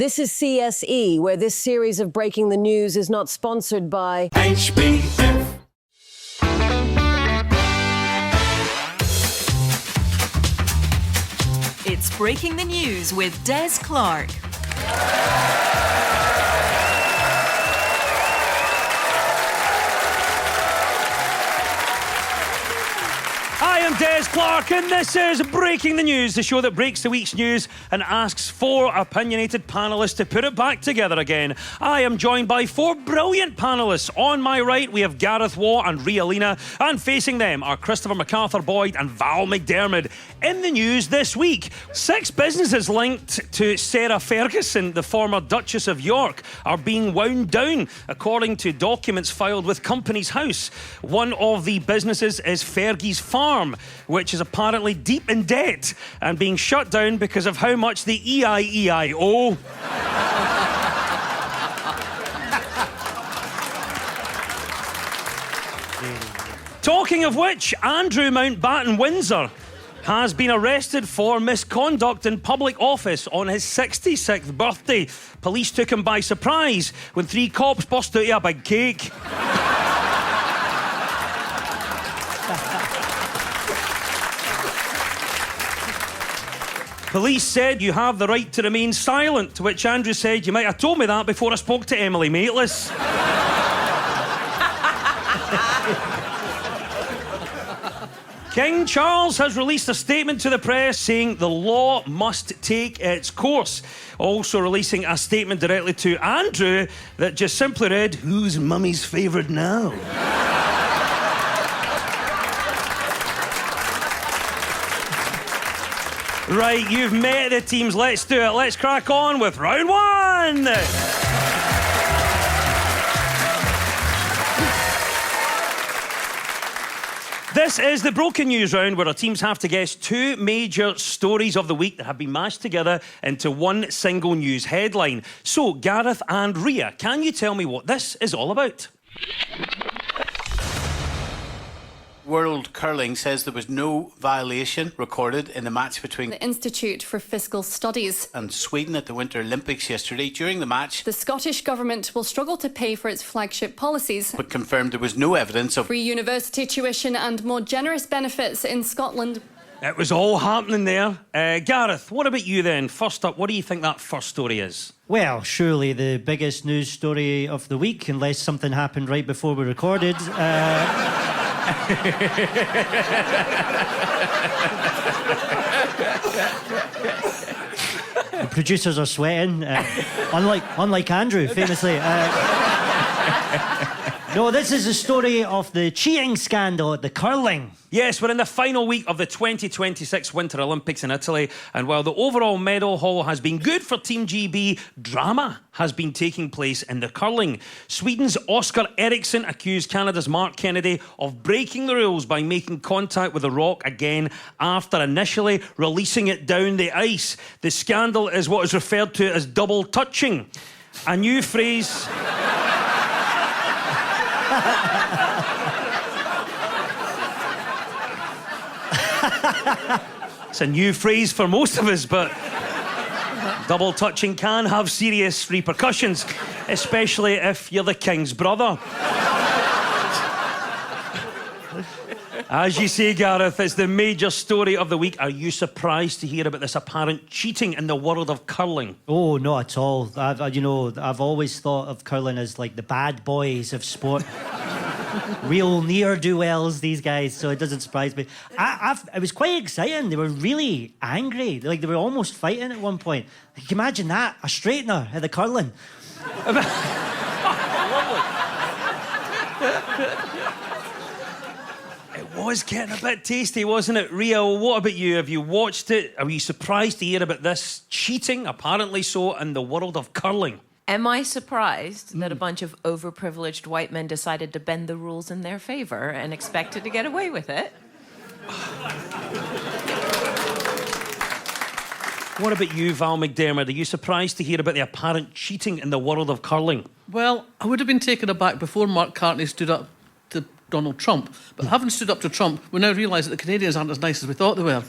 This is CSE, where this series of Breaking the News is not sponsored by HBF. It's Breaking the News with Des Clark. I am Des Clark, and this is Breaking the News, the show that breaks the week's news and asks four opinionated panellists to put it back together again. I am joined by four brilliant panellists. On my right, we have Gareth Waugh and Ria Lina, and facing them are Christopher MacArthur-Boyd and Val McDermid. In the news this week, 6 businesses linked to Sarah Ferguson, the former Duchess of York, are being wound down, according to documents filed with Companies House. One of the businesses is Fergie's Farm, which is apparently deep in debt and being shut down because of how much the EIEIO Talking of which, Andrew Mountbatten Windsor has been arrested for misconduct in public office on his 66th birthday. Police took him by surprise when 3 cops burst out of a big cake. Police said you have the right to remain silent, to which Andrew said, you might have told me that before I spoke to Emily Maitlis. King Charles has released a statement to the press saying the law must take its course. Also releasing a statement directly to Andrew that just simply read, "Who's mummy's favourite now?" Right, you've met the teams. Let's do it. Let's crack on with round 1. This is the Broken News round, where our teams have to guess 2 major stories of the week that have been mashed together into one single news headline. So, Gareth and Ria, can you tell me what this is all about? World Curling says there was no violation recorded in the match between the Institute for Fiscal Studies and Sweden at the Winter Olympics yesterday. During the match, the Scottish Government will struggle to pay for its flagship policies, but confirmed there was no evidence of free university tuition and more generous benefits in Scotland. It was all happening there. Gareth, what about you then? First up, what do you think that first story is? Well, surely the biggest news story of the week, unless something happened right before we recorded. The producers are sweating, unlike Andrew, famously. No, this is the story of the cheating scandal at the curling. Yes, we're in the final week of the 2026 Winter Olympics in Italy, and while the overall medal haul has been good for Team GB, drama has been taking place in the curling. Sweden's Oscar Eriksson accused Canada's Mark Kennedy of breaking the rules by making contact with the rock again after initially releasing it down the ice. The scandal is what is referred to as double touching, a new phrase... It's a new phrase for most of us, but double touching can have serious repercussions, especially if you're the king's brother. As you say, Gareth, it's the major story of the week. Are you surprised to hear about this apparent cheating in the world of curling? Oh, not at all. I've always thought of curling as like the bad boys of sport. Real ne'er-do-wells, these guys, so it doesn't surprise me. It was quite exciting. They were really angry. Like, they were almost fighting at one point. Can you imagine that? A straightener at the curling. It was getting a bit tasty, wasn't it? Ria, what about you? Have you watched it? Are you surprised to hear about this cheating, apparently so, in the world of curling? Am I surprised that a bunch of overprivileged white men decided to bend the rules in their favour and expected to get away with it? What about you, Val McDermid? Are you surprised to hear about the apparent cheating in the world of curling? Well, I would have been taken aback before Mark Cartney stood up to Donald Trump. But having stood up to Trump, we now realise that the Canadians aren't as nice as we thought they were.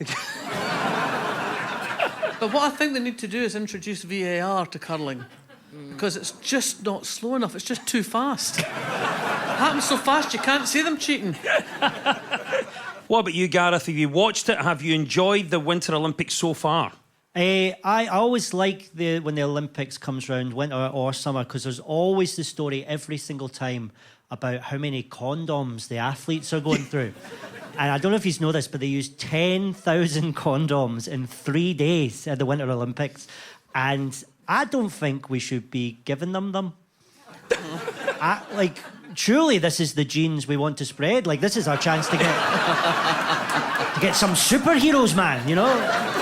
But what I think they need to do is introduce VAR to curling. Because it's just not slow enough. It's just too fast. It happens so fast you can't see them cheating. What about you, Gareth? Have you watched it? Have you enjoyed the Winter Olympics so far? I always like when the Olympics comes round, winter or summer, because there's always the story every single time about how many condoms the athletes are going through. And I don't know if you know this, but they used 10,000 condoms in 3 days at the Winter Olympics. And I don't think we should be giving them. Surely this is the genes we want to spread. Like, this is our chance to get some superheroes, man, you know?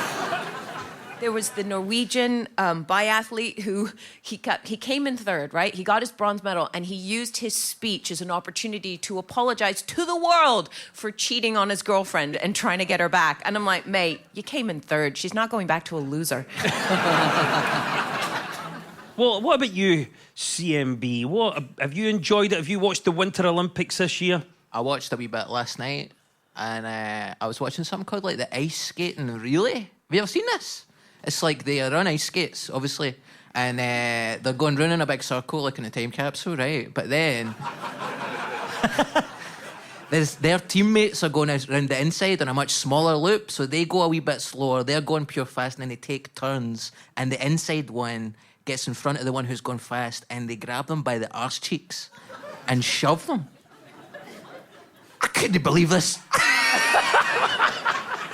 There was the Norwegian biathlete who he came in third, right? He got his bronze medal, and he used his speech as an opportunity to apologize to the world for cheating on his girlfriend and trying to get her back. And I'm like, mate, you came in third. She's not going back to a loser. Well, what about you, CMB? What have you enjoyed it? Have you watched the Winter Olympics this year? I watched a wee bit last night, and I was watching something called like the ice skating relay. Have you ever seen this? It's like they run ice skates, obviously, and they're going round in a big circle like in a time capsule, right? But then their teammates are going around the inside on a much smaller loop, so they go a wee bit slower. They're going pure fast, and then they take turns, and the inside one gets in front of the one who's going fast, and they grab them by the arse cheeks and shove them. I couldn't believe this.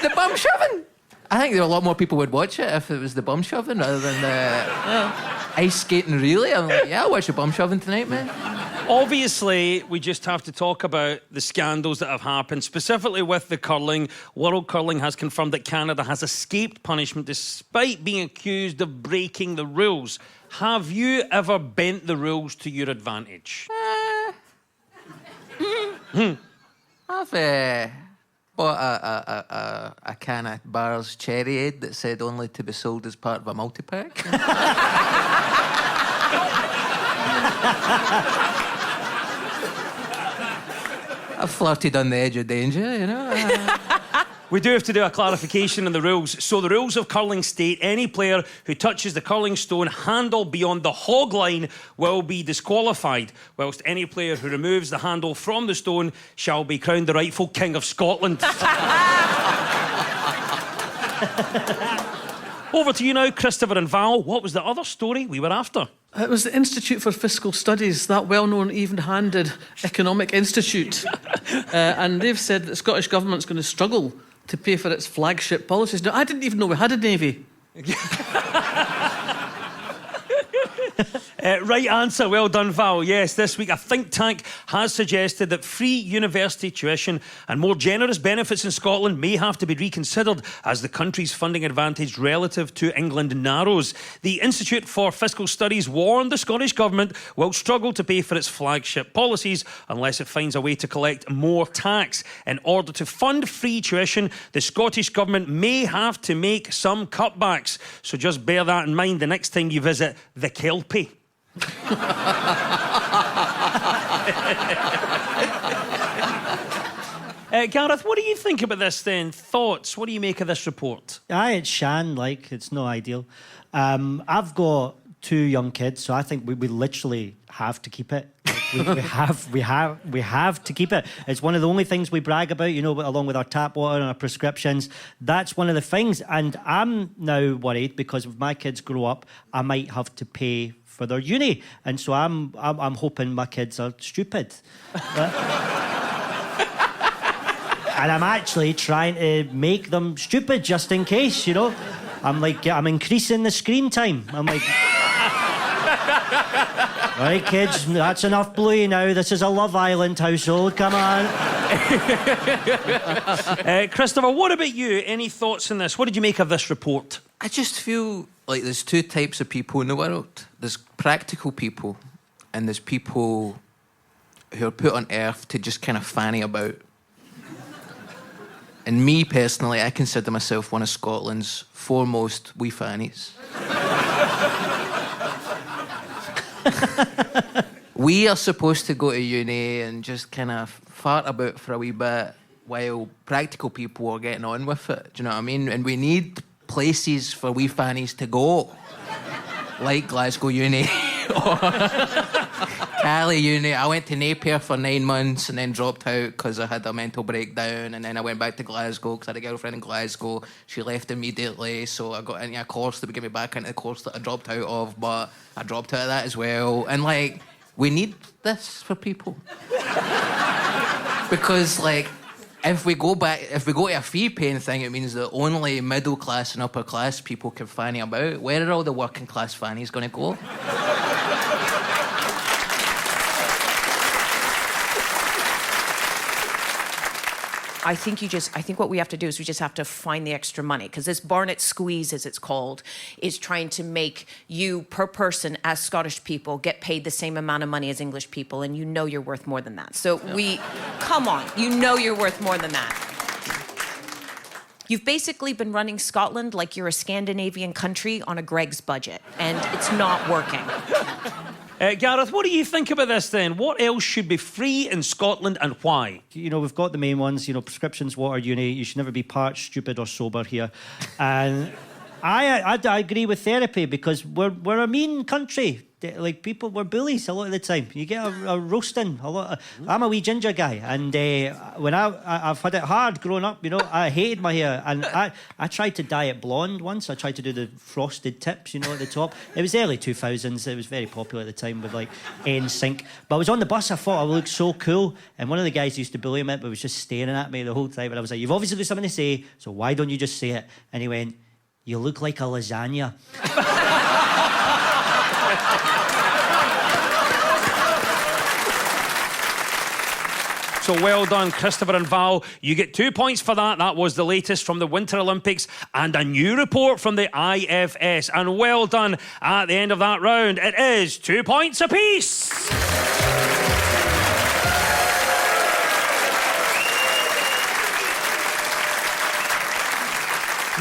The bum shoving. I think there were a lot more people would watch it if it was the bum shoving rather than the ice skating relay. I'm like, yeah, I'll watch the bum shoving tonight, man. Obviously, we just have to talk about the scandals that have happened, specifically with the curling. World Curling has confirmed that Canada has escaped punishment despite being accused of breaking the rules. Have you ever bent the rules to your advantage? I've bought a can of Barr's Cherry Aid that said only to be sold as part of a multi-pack. I've flirted on the edge of danger, you know. We do have to do a clarification on the rules. So the rules of curling state any player who touches the curling stone handle beyond the hog line will be disqualified, whilst any player who removes the handle from the stone shall be crowned the rightful King of Scotland. Over to you now, Christopher and Val. What was the other story we were after? It was the Institute for Fiscal Studies, that well-known, even-handed economic institute. And they've said that the Scottish Government's going to struggle to pay for its flagship policies. Now, I didn't even know we had a navy. Right answer. Well done, Val. Yes, this week a think tank has suggested that free university tuition and more generous benefits in Scotland may have to be reconsidered as the country's funding advantage relative to England narrows. The Institute for Fiscal Studies warned the Scottish Government will struggle to pay for its flagship policies unless it finds a way to collect more tax. In order to fund free tuition, the Scottish Government may have to make some cutbacks. So just bear that in mind the next time you visit the Kelpie. Gareth, what do you think about this then? Thoughts? What do you make of this report? It's shan, it's no ideal. I've got 2 young kids, so I think we literally have to keep it. We have to keep it. It's one of the only things we brag about, along with our tap water and our prescriptions. That's one of the things. And I'm now worried because if my kids grow up, I might have to pay for their uni, and so I'm hoping my kids are stupid. And I'm actually trying to make them stupid just in case, I'm increasing the screen time. I'm like, right, kids, that's enough Bluey now. This is a Love Island household. Come on. Christopher, what about you? Any thoughts on this? What did you make of this report? I just feel like there's 2 types of people in the world. There's practical people, and there's people who are put on earth to just kind of fanny about. And me, personally, I consider myself one of Scotland's foremost wee fannies. We are supposed to go to uni and just kind of fart about for a wee bit while practical people are getting on with it. Do you know what I mean? And we need places for wee fannies to go, like Glasgow Uni or Cali Uni. I went to Napier for 9 months and then dropped out because I had a mental breakdown, and then I went back to Glasgow because I had a girlfriend in Glasgow. She left immediately, so I got into a course that would get me back into the course that I dropped out of, but I dropped out of that as well. And, like, we need this for people. Because, like, if we go to a fee-paying thing, it means that only middle-class and upper-class people can fanny about. Where are all the working-class fannies going to go? I think what we have to do is we just have to find the extra money, because this Barnett squeeze, as it's called, is trying to make you per person as Scottish people get paid the same amount of money as English people, and you know you're worth more than that. So come on, you know you're worth more than that. You've basically been running Scotland like you're a Scandinavian country on a Greg's budget, and it's not working. Gareth, what do you think about this then? What else should be free in Scotland and why? You know, we've got the main ones, you know, prescriptions, water, uni. You should never be parched, stupid or sober here. And I agree with therapy, because we're a mean country. Like, people, we're bullies a lot of the time. You get a roasting a lot. I'm a wee ginger guy, and when I've had it hard growing up, you know, I hated my hair, and I tried to dye it blonde once. I tried to do the frosted tips, you know, at the top. It was early 2000s. It was very popular at the time with, like, NSYNC. But I was on the bus. I thought I looked so cool, and one of the guys used to bully me, but was just staring at me the whole time. And I was like, "You've obviously got something to say, so why don't you just say it?" And he went, "You look like a lasagna." So well done, Christopher and Val. You get 2 points for that. That was the latest from the Winter Olympics and a new report from the IFS. And well done at the end of that round. It is 2 points apiece.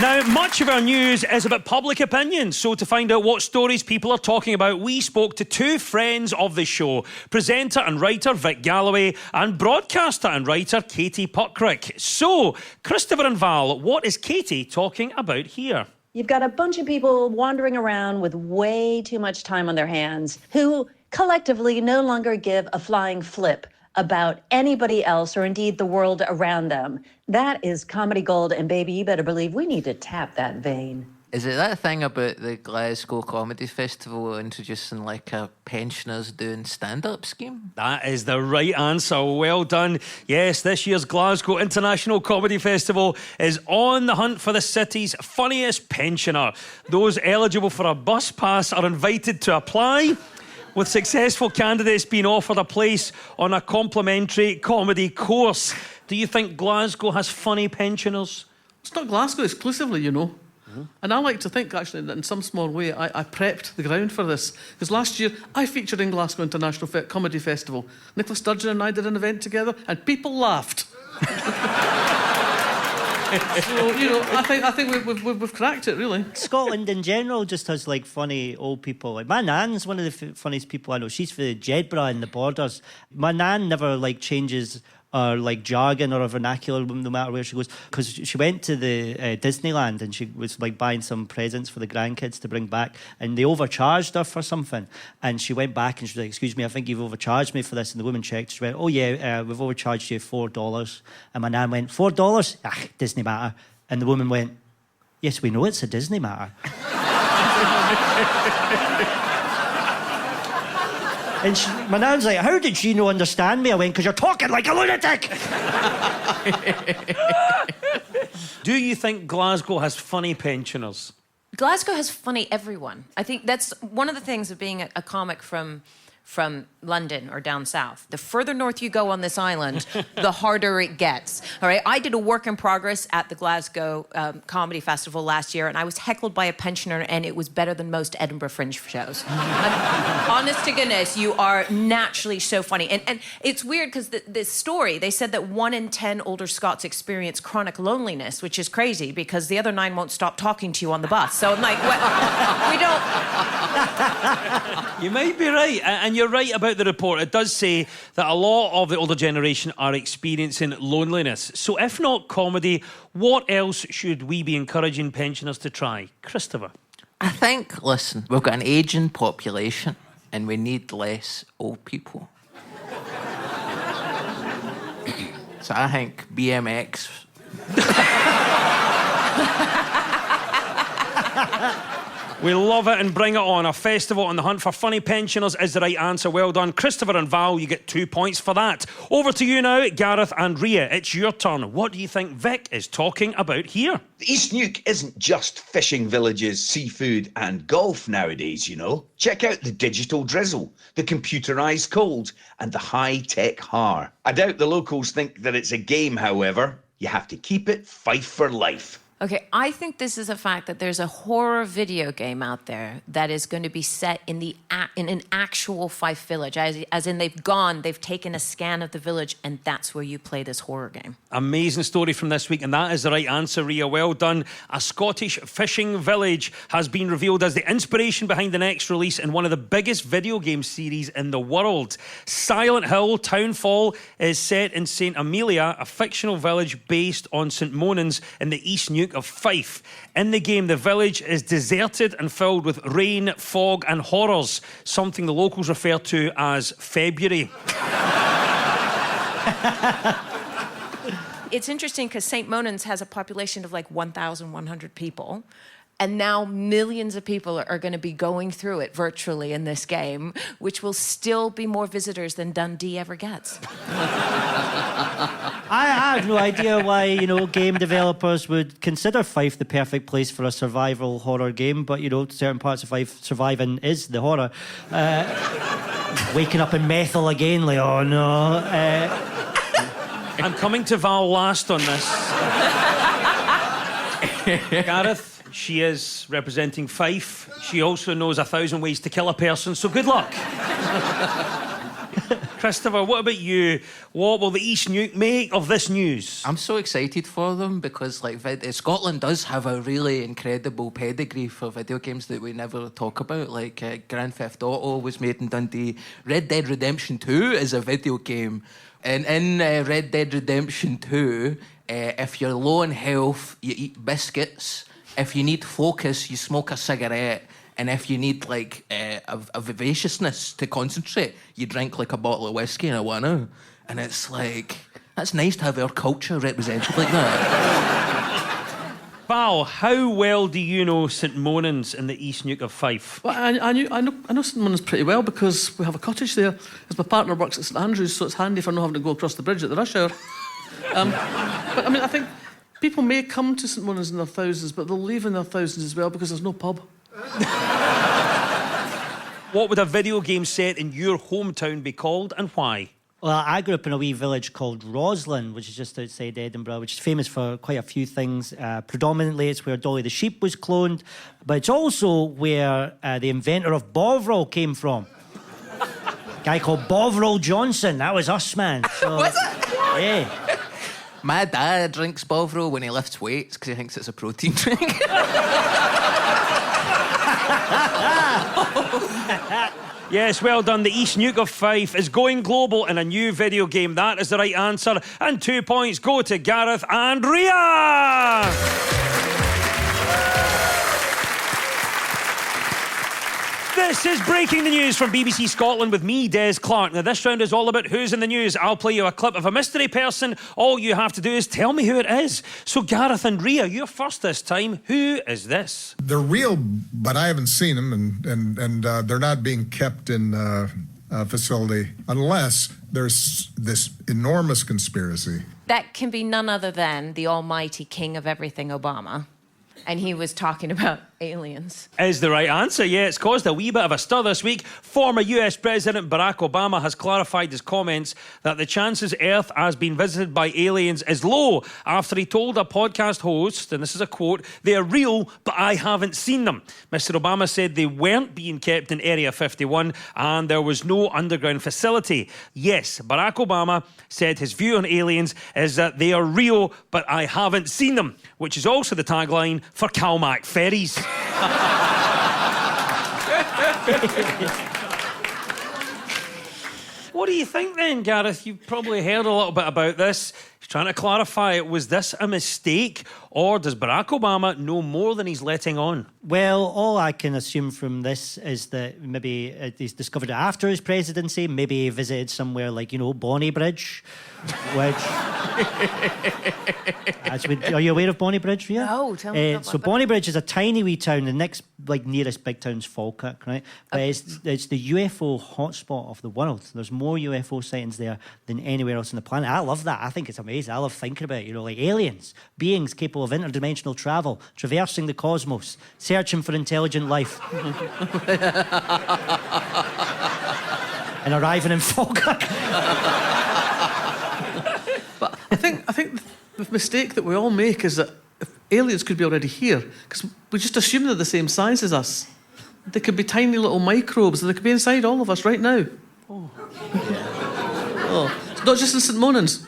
Now, much of our news is about public opinion, so to find out what stories people are talking about, we spoke to two friends of the show, presenter and writer Vic Galloway and broadcaster and writer Katie Puckrick. So, Christopher and Val, what is Katie talking about here? You've got a bunch of people wandering around with way too much time on their hands who collectively no longer give a flying flip about anybody else or indeed the world around them. That is comedy gold, and baby, you better believe we need to tap that vein. Is it that thing about the Glasgow Comedy Festival introducing like a pensioners doing stand-up scheme? That is the right answer. Well done. Yes, this year's Glasgow International Comedy Festival is on the hunt for the city's funniest pensioner. Those eligible for a bus pass are invited to apply, with successful candidates being offered a place on a complimentary comedy course. Do you think Glasgow has funny pensioners? It's not Glasgow exclusively, you know. And I like to think, actually, that in some small way, I prepped the ground for this. Because last year, I featured in Glasgow International Comedy Festival. Nicola Sturgeon and I did an event together, and people laughed. So, you know, I think we've cracked it, really. Scotland in general just has, like, funny old people. Like, my nan's one of the funniest people I know. She's for Jedburgh and the Borders. My nan never, like, changes or like jargon or a vernacular no matter where she goes, because she went to the Disneyland and she was like buying some presents for the grandkids to bring back, and they overcharged her for something, and she went back and she was like, "Excuse me, I think you've overcharged me for this." And the woman checked. She went, "Oh yeah, we've overcharged you $4." And my nan went, "$4? Ah, Disney matter." And the woman went, "Yes, we know it's a Disney matter." And my nan's like, "How did she not understand me?" I went, "Because you're talking like a lunatic." Do you think Glasgow has funny pensioners? Glasgow has funny everyone. I think that's one of the things of being a comic from London or down south. The further north you go on this island, the harder it gets. All right, I did a work in progress at the Glasgow Comedy Festival last year, and I was heckled by a pensioner, and it was better than most Edinburgh Fringe shows. Honest to goodness, you are naturally so funny. And it's weird because this story, they said that 1 in 10 older Scots experience chronic loneliness, which is crazy because the other 9 won't stop talking to you on the bus. So I'm like, we don't... You might be right, and you're right about the report. It does say that a lot of the older generation are experiencing loneliness. So if not comedy, what else should we be encouraging pensioners to try? Christopher? I think, listen, we've got an ageing population and we need less old people. So I think BMX... We love it and bring it on. A festival on the hunt for funny pensioners is the right answer. Well done. Christopher and Val, you get 2 points for that. Over to you now, Gareth and Ria. It's your turn. What do you think Vic is talking about here? East Nuke isn't just fishing villages, seafood and golf nowadays, you know. Check out the digital drizzle, the computerised cold and the high-tech har. I doubt the locals think that it's a game, however. You have to keep it Fife for life. Okay, I think this is a fact that there's a horror video game out there that is going to be set in in an actual Fife village, as in they've taken a scan of the village, and that's where you play this horror game. Amazing story from this week, and that is the right answer, Ria. Well done. A Scottish fishing village has been revealed as the inspiration behind the next release in one of the biggest video game series in the world. Silent Hill Townfall is set in St Amelia, a fictional village based on St Monans in the East Nuke of Fife. In the game, the village is deserted and filled with rain, fog and horrors, something the locals refer to as February. It's interesting because St. Monans has a population of like 1,100 people. And now millions of people are going to be going through it virtually in this game, which will still be more visitors than Dundee ever gets. I have no idea why, game developers would consider Fife the perfect place for a survival horror game, but, certain parts of Fife surviving is the horror. Waking up in Methil again, like, oh no. I'm coming to Val last on this. Gareth? She is representing Fife. She also knows 1,000 ways to kill a person, so good luck. Christopher, what about you? What will the East Nuke make of this news? I'm so excited for them because Scotland does have a really incredible pedigree for video games that we never talk about. Grand Theft Auto was made in Dundee. Red Dead Redemption 2 is a video game. And in Red Dead Redemption 2, if you're low on health, you eat biscuits. If you need focus, you smoke a cigarette. And if you need, a vivaciousness to concentrate, you drink, a bottle of whiskey and a one. And it's that's nice to have our culture represented like that. Val, how well do you know St Monans in the East Nuke of Fife? Well, I know St Monans pretty well because we have a cottage there. As my partner works at St Andrews, so it's handy for not having to go across the bridge at the rush hour. But, I think people may come to St Monans in their thousands, but they'll leave in their thousands as well because there's no pub. What would a video game set in your hometown be called and why? Well, I grew up in a wee village called Roslin, which is just outside Edinburgh, which is famous for quite a few things. Predominantly, it's where Dolly the sheep was cloned, but it's also where the inventor of Bovril came from. A guy called Bovril Johnson. That was us, man. So, was it? Yeah. My dad drinks Bovril when he lifts weights because he thinks it's a protein drink. Yes, well done. The East Nuke of Fife is going global in a new video game. That is the right answer. And 2 points go to Gareth and Ria. This is Breaking the News from BBC Scotland with me, Des Clark. Now, this round is all about who's in the news. I'll play you a clip of a mystery person. All you have to do is tell me who it is. So, Gareth and Ria, you're first this time. Who is this? They're real, but I haven't seen them, and they're not being kept in a facility unless there's this enormous conspiracy. That can be none other than the almighty king of everything, Obama. And he was talking about aliens. Is the right answer. Yeah, it's caused a wee bit of a stir this week. Former US President Barack Obama has clarified his comments that the chances Earth has been visited by aliens is low after he told a podcast host, and this is a quote, "They're real, but I haven't seen them." Mr. Obama said they weren't being kept in Area 51 and there was no underground facility. Yes, Barack Obama said his view on aliens is that they are real, but I haven't seen them, which is also the tagline for CalMac ferries. What do you think then, Gareth? You've probably heard a little bit about this. He's trying to clarify it. Was this a mistake, or does Barack Obama know more than he's letting on? Well, all I can assume from this is that maybe he's discovered it after his presidency. Maybe he visited somewhere like, Bonnybridge, which... Are you aware of Bonnybridge, Ria? No, tell me So Bonnybridge is a tiny wee town. The next, nearest big town's Falkirk, right? But it's the UFO hotspot of the world. There's more UFO sightings there than anywhere else on the planet. I love that. I think it's amazing. I love thinking about it. Like aliens, beings capable of interdimensional travel, traversing the cosmos, searching for intelligent life. And arriving in Falkirk. But I think the mistake that we all make is that if aliens could be already here, because we just assume they're the same size as us. They could be tiny little microbes, and they could be inside all of us right now. Oh. It's not just in St. Monans.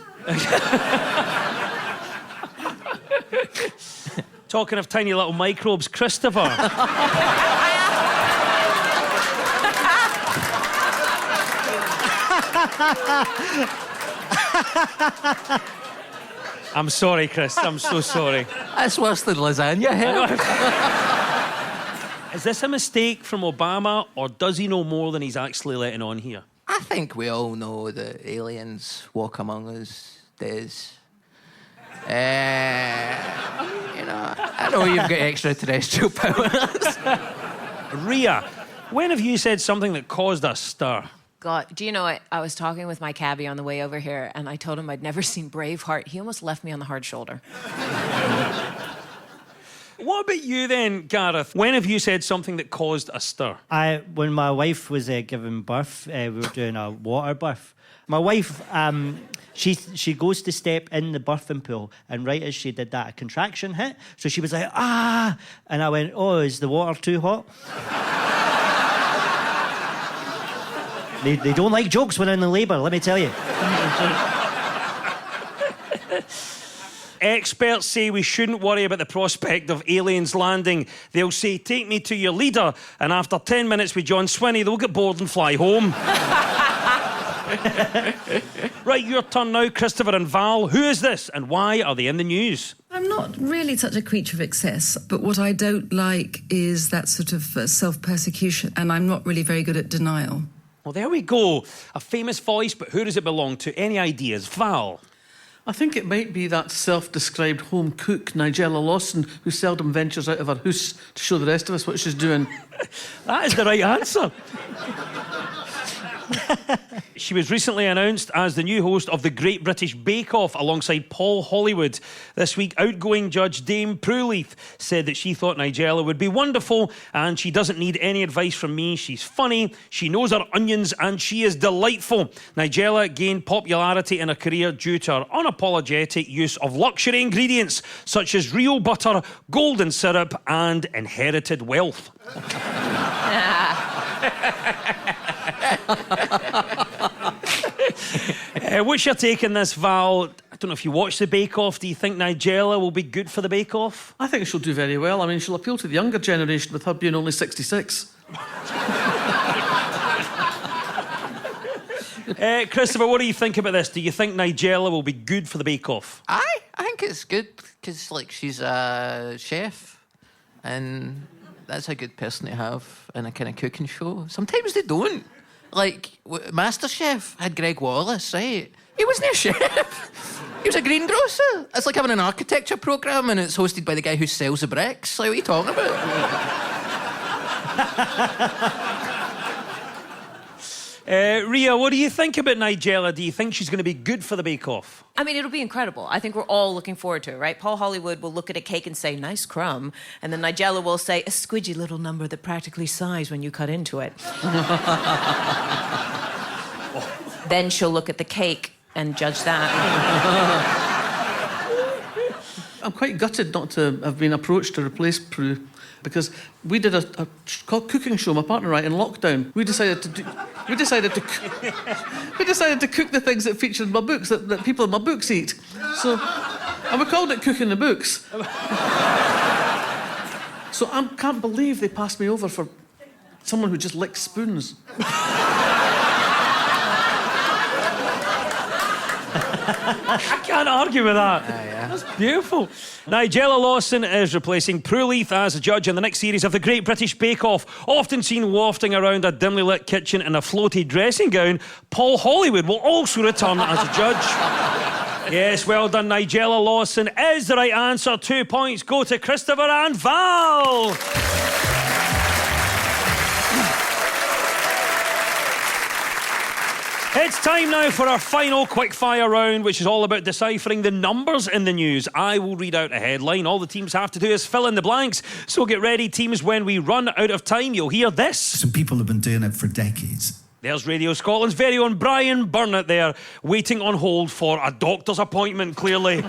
Talking of tiny little microbes, Christopher. I'm sorry, Chris. I'm so sorry. That's worse than lasagna. Is this a mistake from Obama, or does he know more than he's actually letting on here? I think we all know that aliens walk among us, Des. I know you've got extraterrestrial powers. Ria, when have you said something that caused a stir? God, do you know, I was talking with my cabbie on the way over here, and I told him I'd never seen Braveheart. He almost left me on the hard shoulder. What about you then, Gareth? When have you said something that caused a stir? When my wife was giving birth, we were doing a water birth. My wife, she goes to step in the birthing pool, and right as she did that, a contraction hit. So she was like, ah! And I went, oh, is the water too hot? They don't like jokes when they're in the labour, let me tell you. Experts say we shouldn't worry about the prospect of aliens landing. They'll say, take me to your leader, and after 10 minutes with John Swinney, they'll get bored and fly home. Right, your turn now, Christopher and Val. Who is this, and why are they in the news? I'm not really such a creature of excess, but what I don't like is that sort of self-persecution, and I'm not really very good at denial. Well, there we go. A famous voice, but who does it belong to? Any ideas? Val? I think it might be that self-described home cook, Nigella Lawson, who seldom ventures out of her house to show the rest of us what she's doing. That is the right answer. She was recently announced as the new host of the Great British Bake Off alongside Paul Hollywood. This week, outgoing judge Dame Pruleaf said that she thought Nigella would be wonderful and she doesn't need any advice from me. She's funny, she knows her onions and she is delightful. Nigella gained popularity in her career due to her unapologetic use of luxury ingredients such as real butter, golden syrup and inherited wealth. What's your take on this, Val? I don't know if you watch the Bake Off. Do you think Nigella will be good for the Bake Off? I think she'll do very well. I mean, she'll appeal to the younger generation with her being only 66. Christopher, what do you think about this? Do you think Nigella will be good for the Bake Off? I think it's good because, she's a chef, and that's a good person to have in a kind of cooking show. Sometimes they don't. MasterChef had Greg Wallace, right? He wasn't a chef. He was a greengrocer. It's like having an architecture programme and it's hosted by the guy who sells the bricks. Like, what are you talking about? Ria, what do you think about Nigella? Do you think she's going to be good for the Bake Off? I mean, it'll be incredible. I think we're all looking forward to it, right? Paul Hollywood will look at a cake and say, nice crumb. And then Nigella will say, a squidgy little number that practically sighs when you cut into it. Then she'll look at the cake and judge that. I'm quite gutted not to have been approached to replace Prue, because we did a cooking show, my partner and I, in lockdown. We decided to cook the things that feature in my books, that people in my books eat. So, and we called it Cooking the Books. So I can't believe they passed me over for Someone who just licks spoons. I can't argue with that. That's beautiful. Nigella Lawson is replacing Prue Leith as a judge in the next series of the Great British Bake Off. Often seen wafting around a dimly lit kitchen in a floaty dressing gown, Paul Hollywood will also return as a judge. Yes, well done, Nigella Lawson is the right answer. 2 points go to Christopher and Val. It's time now for our final quickfire round, which is all about deciphering the numbers in the news. I will read out a headline. All the teams have to do is fill in the blanks. So get ready, teams. When we run out of time, you'll hear this. Some people have been doing it for decades. There's Radio Scotland's very own Brian Burnett there, waiting on hold for a doctor's appointment, clearly.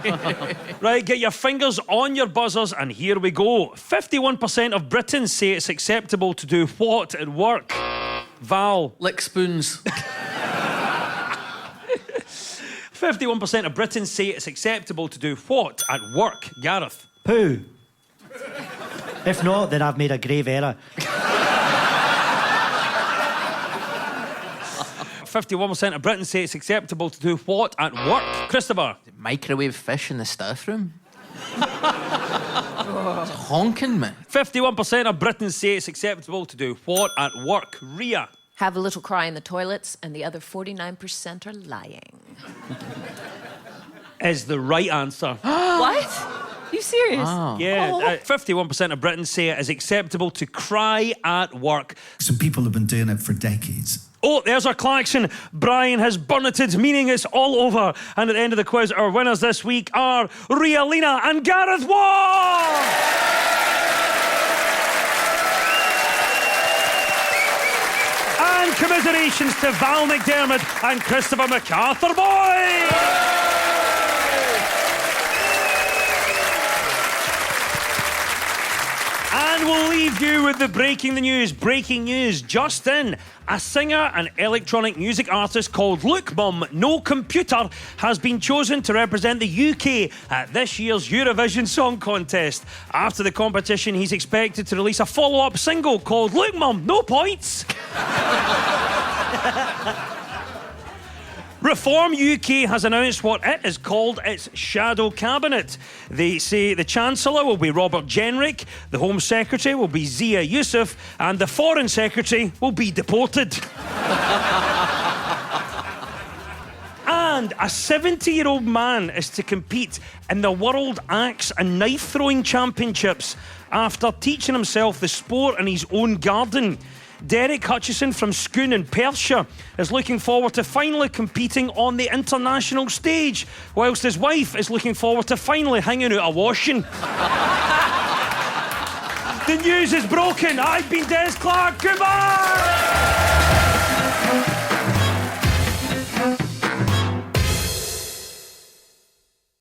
Right, get your fingers on your buzzers, and here we go. 51% of Britons say it's acceptable to do what at work? Val. Lick spoons. 51% of Britons say it's acceptable to do what at work? Gareth. Poo. If not, then I've made a grave error. 51% of Britons say it's acceptable to do what at work? Christopher. Microwave fish in the staff room. It's honking me. 51% of Britons say it's acceptable to do what at work? Ria. Have a little cry in the toilets, and the other 49% are lying. Is the right answer. What? You serious? Yeah, 51% of Britons say it is acceptable to cry at work. Some people have been doing it for decades. Oh, there's our klaxon. Brian has burneted, meaning it's all over. And at the end of the quiz, our winners this week are Ria Lina and Gareth Ward! And commiserations to Val McDermott and Christopher MacArthur Boy! And we'll leave you with the breaking the news. Breaking news just in. A singer and electronic music artist called Look Mum No Computer has been chosen to represent the UK at this year's Eurovision Song Contest. After the competition, he's expected to release a follow-up single called Look Mum No Points. Reform UK has announced what it has called its shadow cabinet. They say the Chancellor will be Robert Jenrick, the Home Secretary will be Zia Yusuf, and the Foreign Secretary will be deported. And a 70-year-old man is to compete in the World Axe and Knife Throwing Championships after teaching himself the sport in his own garden. Derek Hutchison from Scone in Perthshire is looking forward to finally competing on the international stage, whilst his wife is looking forward to finally hanging out a washing. The news is broken. I've been Des Clark. Goodbye!